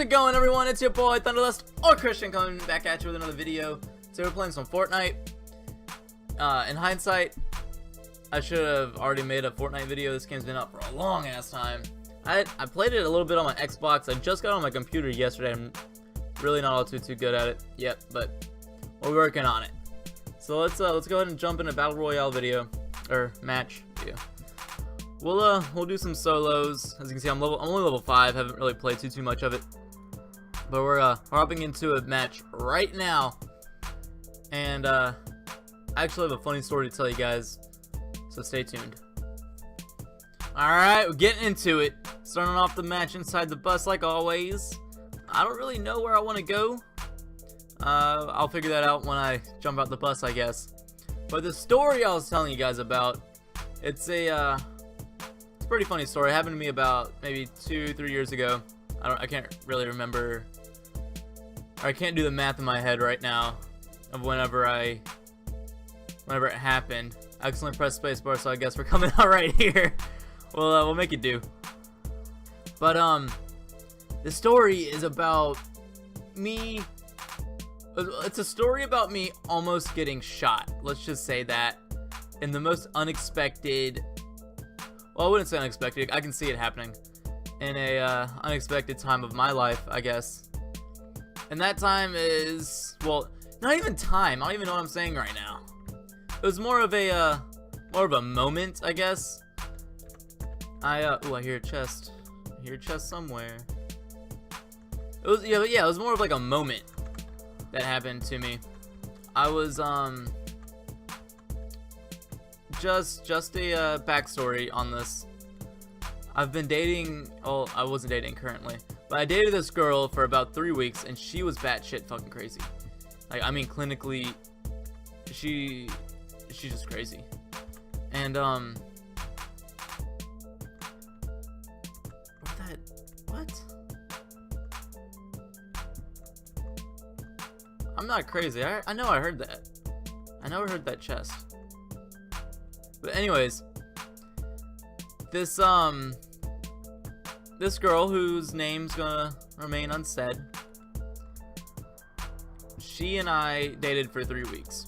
it going, everyone? It's your boy Thunderlust or Christian coming back at you with another video. So we're playing some Fortnite. In hindsight, I should have already made a Fortnite video. This game's been out for a long ass time. I played it a little bit on my Xbox. I just got on my computer yesterday. I'm really not all too good at it yet, but we're working on it. So let's go ahead and jump into Battle Royale video or match video. We'll do some solos. As you can see, I'm only level 5. Haven't really played too much of it, but we're hopping into a match right now. And I actually have a funny story to tell you guys, so stay tuned. Alright, we're getting into it. Starting off the match inside the bus like always. I don't really know where I want to go. I'll figure that out when I jump out the bus, I guess. But the story I was telling you guys about, it's a pretty funny story. It happened to me about maybe 2-3 years ago. I can't really remember, or I can't do the math in my head right now of whenever it happened. I accidentally pressed spacebar, so I guess we're coming out right here. We'll make it do. But the story is about me. It's a story about me almost getting shot. Let's just say that in the most unexpected. Well, I wouldn't say unexpected. I can see it happening in a unexpected time of my life, I guess. And that time is, well, not even time. I don't even know what I'm saying right now. It was more of a moment, I guess. I hear a chest. I hear a chest somewhere. It was yeah, it was more of like a moment that happened to me. I was just a backstory on this. I've been dating, well, I wasn't dating currently, but I dated this girl for about 3 weeks, and she was batshit fucking crazy. Like, I mean, clinically, she's just crazy. And what? I'm not crazy. I know I heard that. I know I heard that chest. But anyways, this girl whose name's gonna remain unsaid, she and I dated for 3 weeks.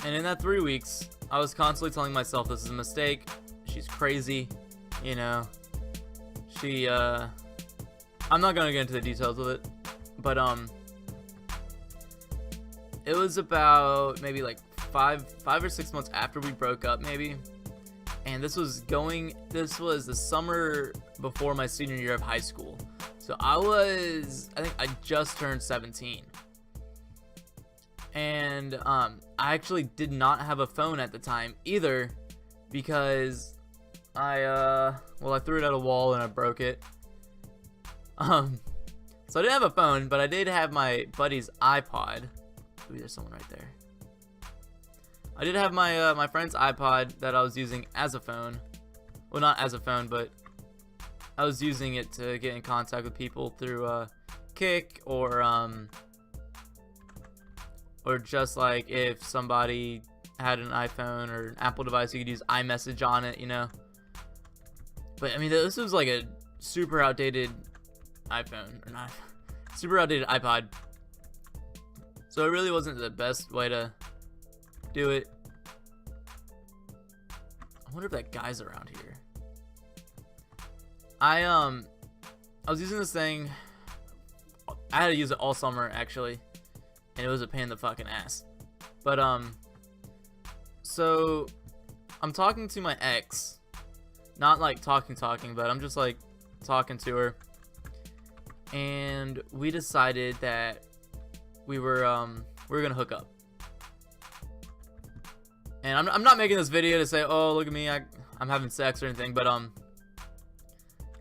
And in that 3 weeks, I was constantly telling myself this is a mistake. She's crazy, you know. I'm not gonna get into the details of it, but it was about maybe like five or 6 months after we broke up, maybe. And this was the summer before my senior year of high school. So I think I just turned 17. And I actually did not have a phone at the time either, because I threw it at a wall and I broke it. So I didn't have a phone, but I did have my buddy's iPod. Ooh, there's someone right there. I did have my my friend's iPod that I was using as a phone. Well, not as a phone, but I was using it to get in contact with people through Kick, or just like if somebody had an iPhone or an Apple device, you could use iMessage on it, you know. But I mean, this was like a super outdated iPhone, or not super outdated iPod. So it really wasn't the best way to do it. I wonder if that guy's around here. I was using this thing. I had to use it all summer actually, and it was a pain in the fucking ass. But so I'm talking to my ex, not like talking, but I'm just like talking to her, and we decided that we were gonna hook up. And I'm not making this video to say, oh, look at me, I'm having sex or anything, but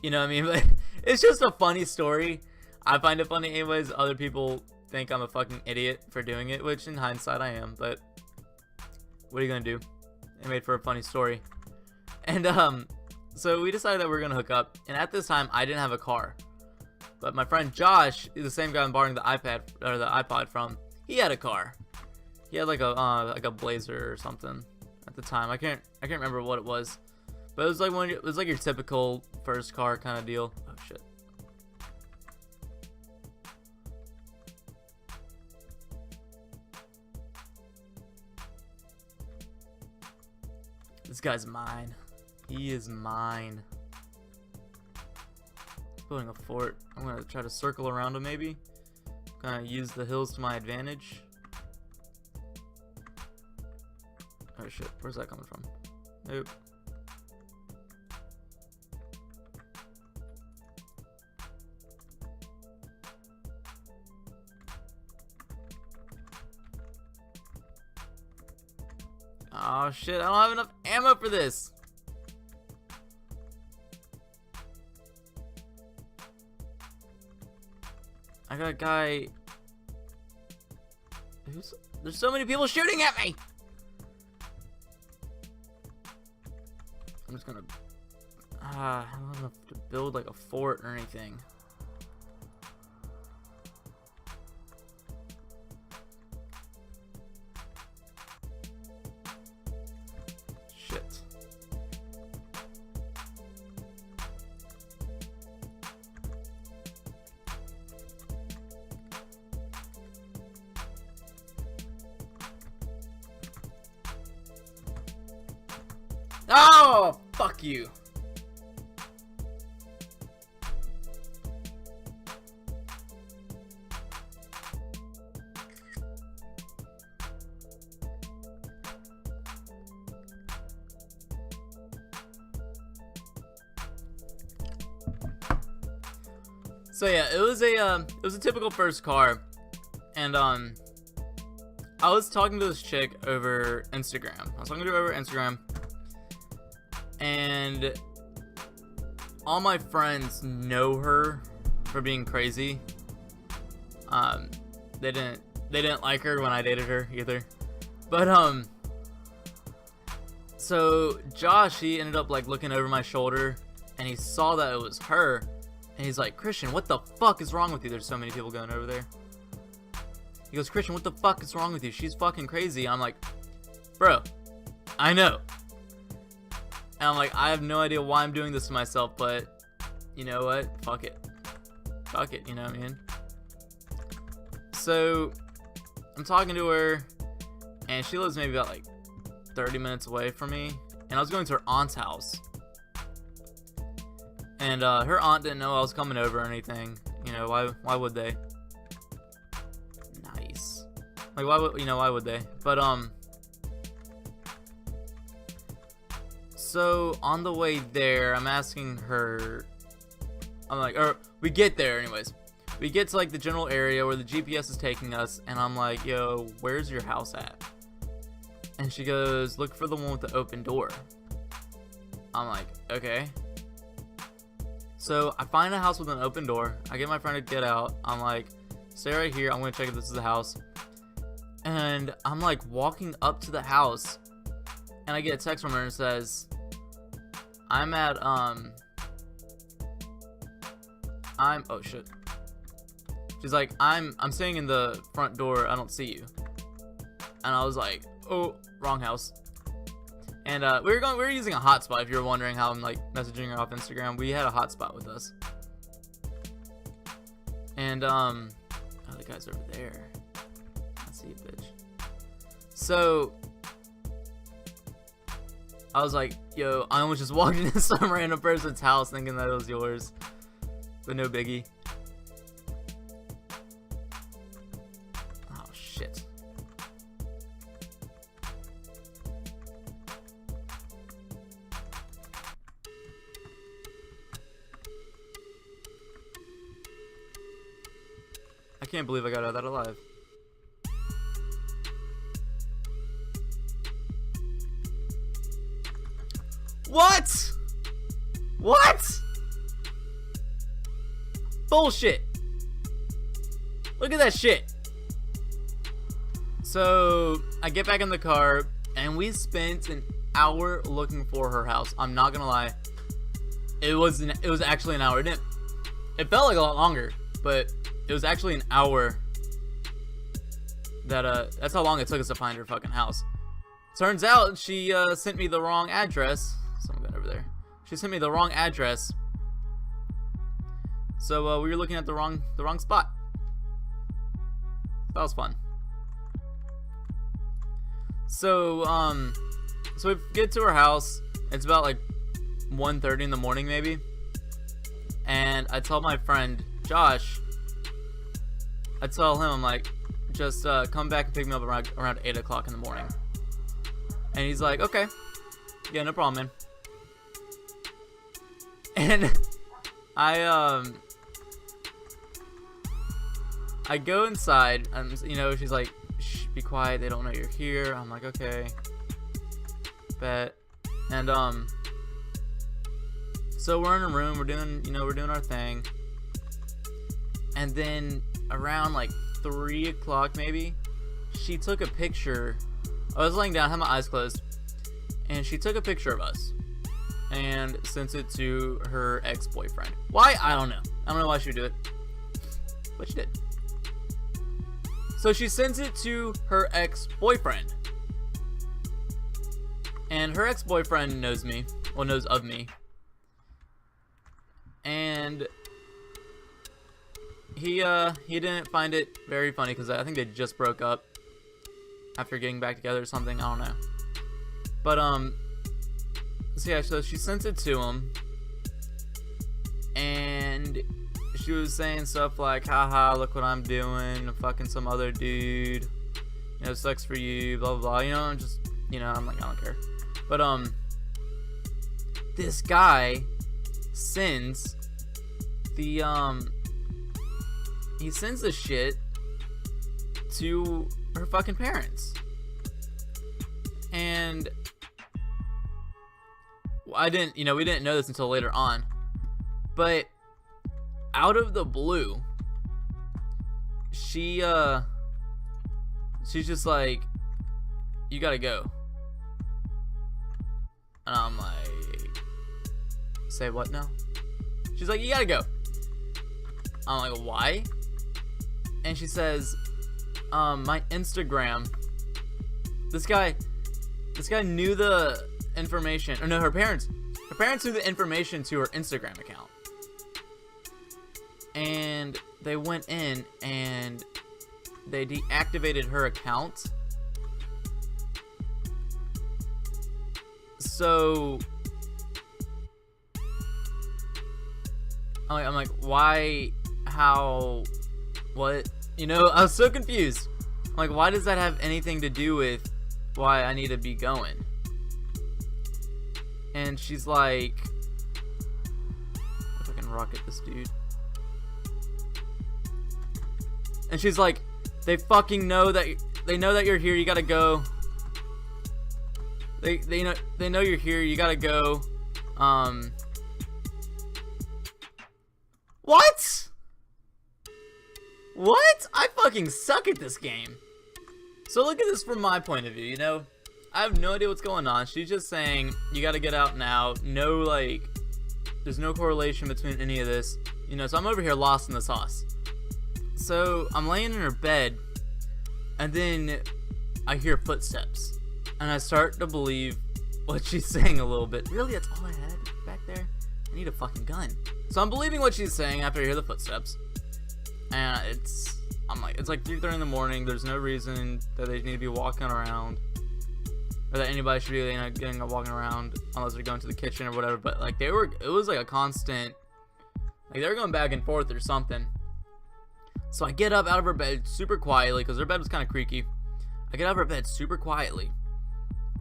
you know what I mean? But it's just a funny story. I find it funny anyways. Other people think I'm a fucking idiot for doing it, which in hindsight I am, but what are you gonna do? It made for a funny story. And so we decided that we were gonna hook up, and at this time I didn't have a car. But my friend Josh, the same guy I'm borrowing the iPod from, he had a car. He had like a Blazer or something at the time. I can't remember what it was, but it was like your typical first car kind of deal. Oh shit! This guy's mine. He is mine. Building a fort. I'm gonna try to circle around him maybe. Gonna use the hills to my advantage. Oh shit, where's that coming from? Nope. Oh shit, I don't have enough ammo for this. I got a guy. There's so many people shooting at me. I'm just gonna. I don't have to build like a fort or anything. Shit. Oh, fuck you. So yeah, it was a typical first car, and I was talking to this chick over Instagram. And all my friends know her for being crazy. They didn't like her when I dated her either. But so Josh, he ended up like looking over my shoulder and he saw that it was her, and he's like, Christian, what the fuck is wrong with you? There's so many people going over there. He goes, Christian, what the fuck is wrong with you? She's fucking crazy. I'm like, bro, I know. And I'm like, I have no idea why I'm doing this to myself, but you know what? Fuck it. Fuck it, you know what I mean? So I'm talking to her, and she lives maybe about like 30 minutes away from me, and I was going to her aunt's house. And her aunt didn't know I was coming over or anything. You know, why would they? Nice. Like, why would they? But so on the way there, I'm asking her, I'm like, or we get there anyways. We get to like the general area where the GPS is taking us, and I'm like, yo, where's your house at? And she goes, look for the one with the open door. I'm like, okay. So I find a house with an open door. I get my friend to get out. I'm like, stay right here. I'm gonna check if this is the house. And I'm like walking up to the house, and I get a text from her and it says, I'm at oh shit. She's like, I'm staying in the front door. I don't see you. And I was like, oh, wrong house. And we were using a hotspot. If you were wondering how I'm like messaging her off Instagram, we had a hotspot with us. And oh, the guy's over there. I see you, bitch. So I was like, yo, I almost just walked into some random person's house thinking that it was yours, but no biggie. Oh shit. I can't believe I got out of that alive. What? What? Bullshit. Look at that shit. So I get back in the car, and we spent an hour looking for her house. I'm not gonna lie. It was actually an hour. It felt like a lot longer, but it was actually an hour. That's how long it took us to find her fucking house. Turns out she sent me the wrong address. Someone got over there. She sent me the wrong address. So we were looking at the wrong spot. That was fun. So So we get to her house. It's about like 1:30 in the morning maybe. And I tell my friend Josh, I tell him, I'm like, just come back and pick me up around 8 o'clock in the morning. And he's like, okay. Yeah, no problem, man. And I go inside, and you know, she's like, shh, be quiet, they don't know you're here. I'm like, okay, bet. And so we're in a room, we're doing our thing. And then around like 3 o'clock maybe, she took a picture. I was laying down, had my eyes closed, and she took a picture of us and sent it to her ex-boyfriend. Why? I don't know. I don't know why she would do it, but she did. So she sends it to her ex-boyfriend, and her ex-boyfriend knows me, well, knows of me, and he didn't find it very funny because I think they just broke up after getting back together or something. I don't know. But so yeah, so she sent it to him, and she was saying stuff like, haha, look what I'm doing, I'm fucking some other dude, you know, sucks for you, blah blah blah, you know. I'm just, you know, I'm like, I don't care. But this guy sends the he sends the shit to her fucking parents. And I didn't, you know, we didn't know this until later on, but out of the blue, she's just like, you gotta go. And I'm like, say what now? She's like, you gotta go. I'm like, why? And she says, my Instagram, this guy knew the information, or no, her parents knew the information to her Instagram account, and they went in and they deactivated her account. So I'm like, why, how, what? You know, I was so confused. I'm like, why does that have anything to do with why I need to be going? And she's like, if I can rocket this dude. And she's like, they fucking know that, they know that you're here, you gotta go. They know you're here, you gotta go. What? What? I fucking suck at this game. So look at this from my point of view, you know? I have no idea what's going on. She's just saying, you gotta get out now. No, like, there's no correlation between any of this. You know, so I'm over here lost in the sauce. So I'm laying in her bed, and then I hear footsteps. And I start to believe what she's saying a little bit. Really, that's all I had back there? I need a fucking gun. So I'm believing what she's saying after I hear the footsteps. And it's like 3:30 in the morning. There's no reason that they need to be walking around, or that anybody should be, you know, getting up walking around unless they're going to the kitchen or whatever. But like it was like a constant, like they were going back and forth or something. So I get up out of her bed super quietly, because her bed was kind of creaky. I get out of her bed super quietly,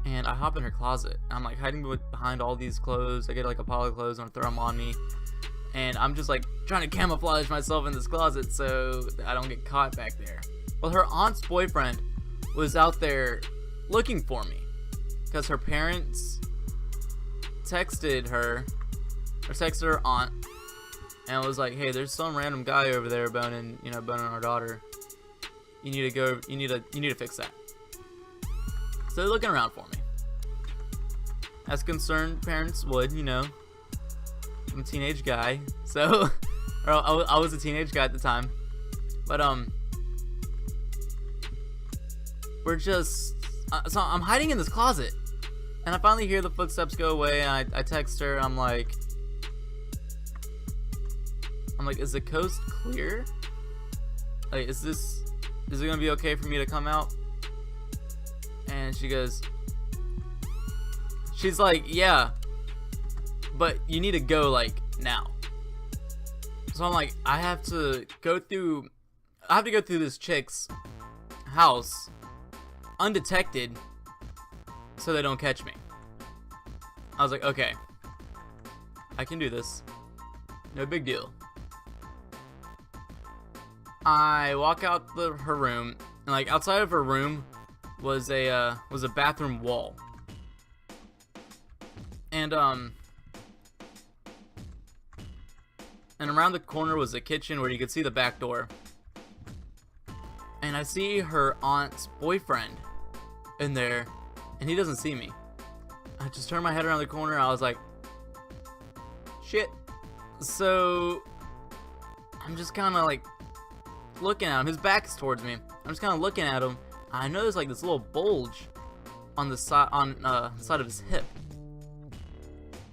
and I hop in her closet. I'm like hiding behind all these clothes. I get like a pile of clothes and I throw them on me, and I'm just like trying to camouflage myself in this closet so that I don't get caught back there. Well, her aunt's boyfriend was out there looking for me, because her parents texted her aunt and was like, hey, there's some random guy over there boning our daughter. You need to fix that. So they're looking around for me, as concerned parents would, you know. I'm a teenage guy, so or I was a teenage guy at the time, but we're just so I'm hiding in this closet, and I finally hear the footsteps go away, and I text her. I'm like, is the coast clear? Like, is it gonna be okay for me to come out? And she goes, She's like, yeah, but you need to go like now. So I'm like, I have to go through this chick's house undetected so they don't catch me. I was like, okay, I can do this. No big deal. I walk out her room, and like outside of her room was a bathroom wall. And around the corner was a kitchen where you could see the back door. And I see her aunt's boyfriend in there, and he doesn't see me. I just turned my head around the corner, and I was like, shit. So I'm just kind of like looking at him. His back's towards me. I'm just kind of looking at him. I noticed like this little bulge on the side the side of his hip.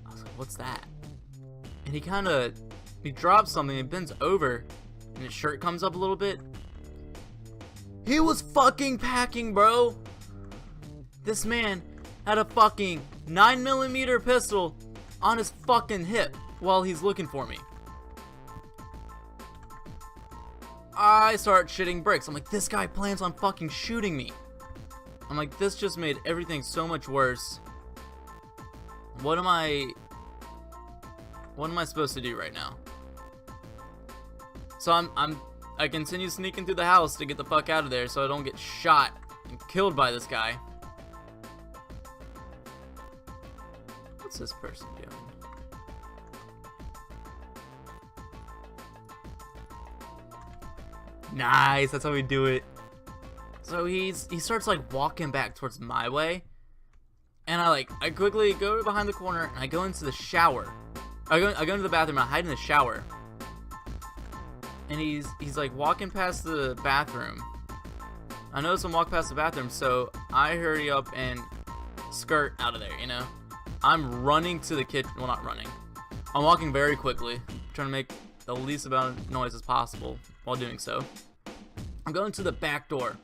I was like, what's that? And he drops something and bends over, and his shirt comes up a little bit. He was fucking packing, bro. This man had a fucking 9mm pistol on his fucking hip while he's looking for me. I start shitting bricks. I'm like, this guy plans on fucking shooting me. I'm like, this just made everything so much worse. What am I supposed to do right now? So I continue sneaking through the house to get the fuck out of there so I don't get shot and killed by this guy. What's this person doing? Nice, that's how we do it. So he starts like walking back towards my way, and I quickly go behind the corner and I go into the shower. I go into the bathroom. I hide in the shower, and he's like walking past the bathroom. I notice him walk past the bathroom, so I hurry up and skirt out of there. You know, I'm running to the kitchen. Well, not running. I'm walking very quickly, trying to make the least amount of noise as possible while doing so. I'm going to the back door,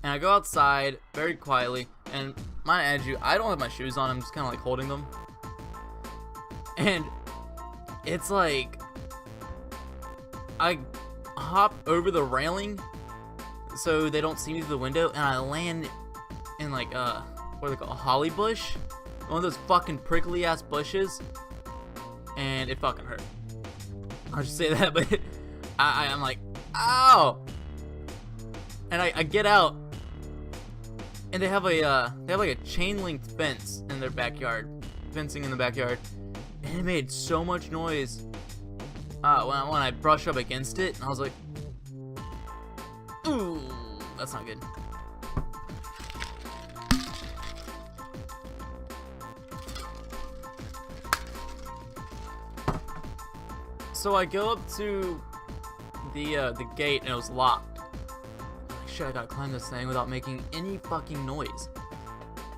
and I go outside very quietly, and mind edge you, I don't have my shoes on. I'm just kind of like holding them, and it's like I hop over the railing so they don't see me through the window, and I land in like what are they called, a holly bush, one of those fucking prickly ass bushes, and it fucking hurt. I'll just say that, but I'm like, ow! And I get out, and they have like a chain link fence in their backyard, fencing in the backyard, and it made so much noise when I brush up against it, and I was like, ooh, that's not good. So I go up to the gate, and it was locked. I'm like, shit, I gotta climb this thing without making any fucking noise.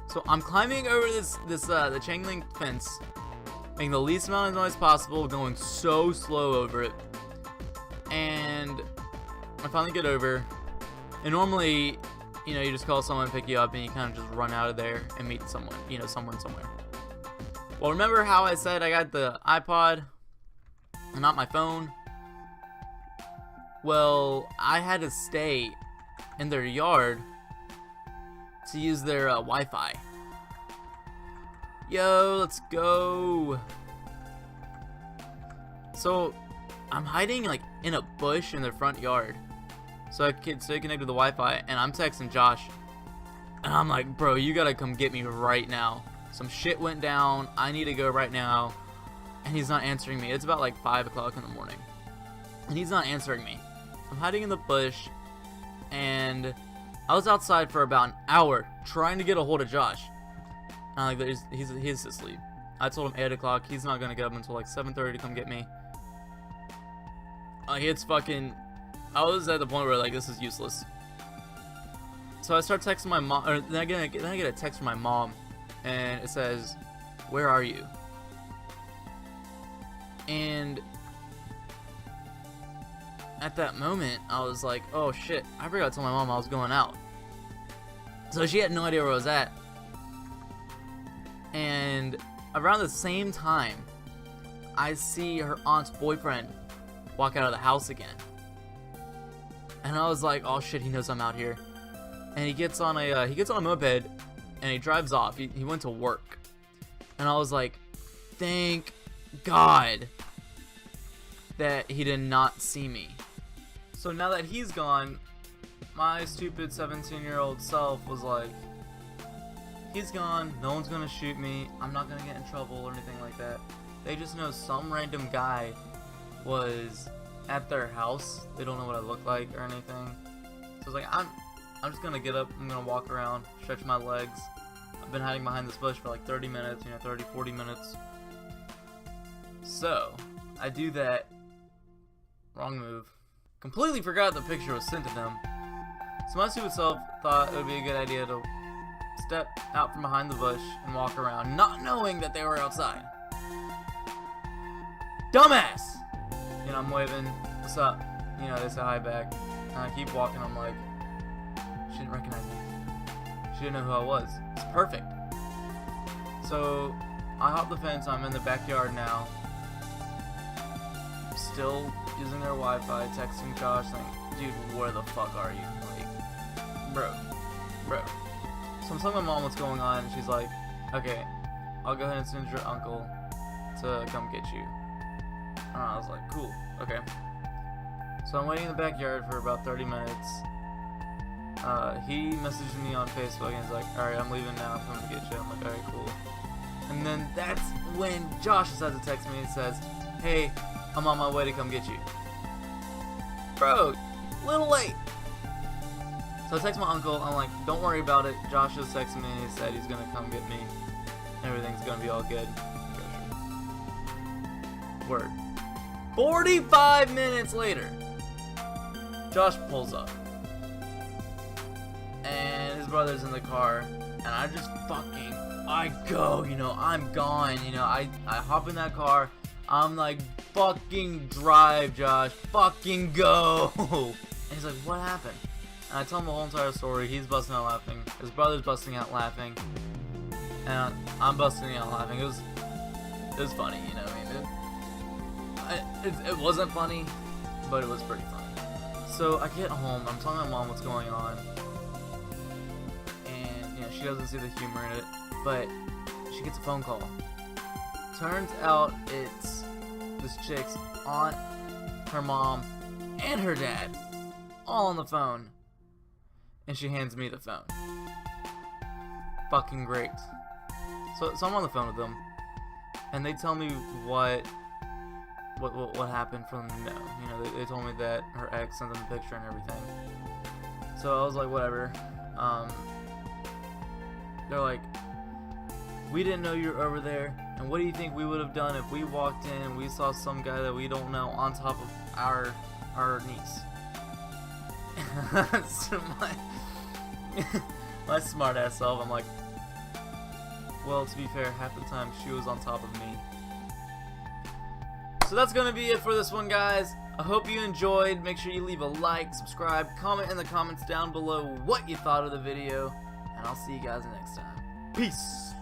So I'm climbing over the chain link fence, making the least amount of noise possible, going so slow over it. And I finally get over. And normally, you know, you just call someone to pick you up, and you kind of just run out of there and meet someone, you know, someone somewhere. Well, remember how I said I got the iPod and not my phone? Well, I had to stay in their yard to use their Wi-Fi. Yo, let's go. So I'm hiding like in a bush in their front yard so I can stay connected to the Wi-Fi, and I'm texting Josh, and I'm like, bro, you gotta come get me right now. Some shit went down. I need to go right now. And he's not answering me. It's about like 5 o'clock in the morning, and he's not answering me. I'm hiding in the bush, and I was outside for about an hour trying to get a hold of Josh. Like, he's asleep. I told him 8 o'clock. He's not gonna get up until like 7:30 to come get me. It's fucking. I was at the point where like, this is useless. So I start texting my mom, or then I get a text from my mom, and it says, "Where are you?" And at that moment, I was like, oh shit, I forgot to tell my mom I was going out. So she had no idea where I was at. And around the same time, I see her aunt's boyfriend walk out of the house again. And I was like, oh shit, he knows I'm out here. And he gets on a moped and he drives off. He went to work. And I was like, thank God that he did not see me. So now that he's gone, my stupid 17-year-old self was like, he's gone, no one's gonna shoot me, I'm not gonna get in trouble or anything like that. They just know some random guy was at their house. They don't know what I look like or anything. So I was like, I'm just gonna get up, I'm gonna walk around, stretch my legs. I've been hiding behind this bush for like 30 minutes, 30, 40 minutes. So, I do that. Wrong move. Completely forgot the picture was sent to them. So my stupid self thought it would be a good idea to step out from behind the bush and walk around, not knowing that they were outside. Dumbass! I'm waving, what's up? They say hi back. And I keep walking, I'm like, she didn't recognize me. She didn't know who I was. It's perfect. So, I hop the fence, I'm in the backyard now. Still using their Wi-Fi, texting Josh, saying, dude, where the fuck are you? Like, bro. So I'm telling my mom what's going on, and she's like, okay, I'll go ahead and send your uncle to come get you. And I was like, cool, okay. So I'm waiting in the backyard for about 30 minutes. He messaged me on Facebook and he's like, alright, I'm leaving now, I'm coming to get you. I'm like, alright, cool. And then that's when Josh decides to text me and says, hey, I'm on my way to come get you. Bro, little late. So I text my uncle, I'm like, don't worry about it. Josh just texted me and he said he's gonna come get me. Everything's gonna be all good. Word. 45 minutes later, Josh pulls up. And his brother's in the car. And I just I go, I'm gone. I hop in that car. I'm like, fucking drive, Josh. Fucking go. And he's like, what happened? And I tell him the whole entire story. He's busting out laughing. His brother's busting out laughing. And I'm busting out laughing. It was funny, It wasn't funny, but it was pretty funny. So I get home. I'm telling my mom what's going on. And, she doesn't see the humor in it. But she gets a phone call. Turns out it's this chick's aunt, her mom, and her dad, all on the phone. And she hands me the phone. Fucking great. So I'm on the phone with them, and they tell me what happened from them to know. They told me that her ex sent them a picture and everything. So I was like, whatever. They're like, we didn't know you were over there, and what do you think we would have done if we walked in and we saw some guy that we don't know on top of our niece? So my smart ass self, I'm like, well, to be fair, half the time she was on top of me. So that's gonna be it for this one, guys. I hope you enjoyed. Make sure you leave a like, subscribe, comment in the comments down below what you thought of the video, and I'll see you guys next time. Peace.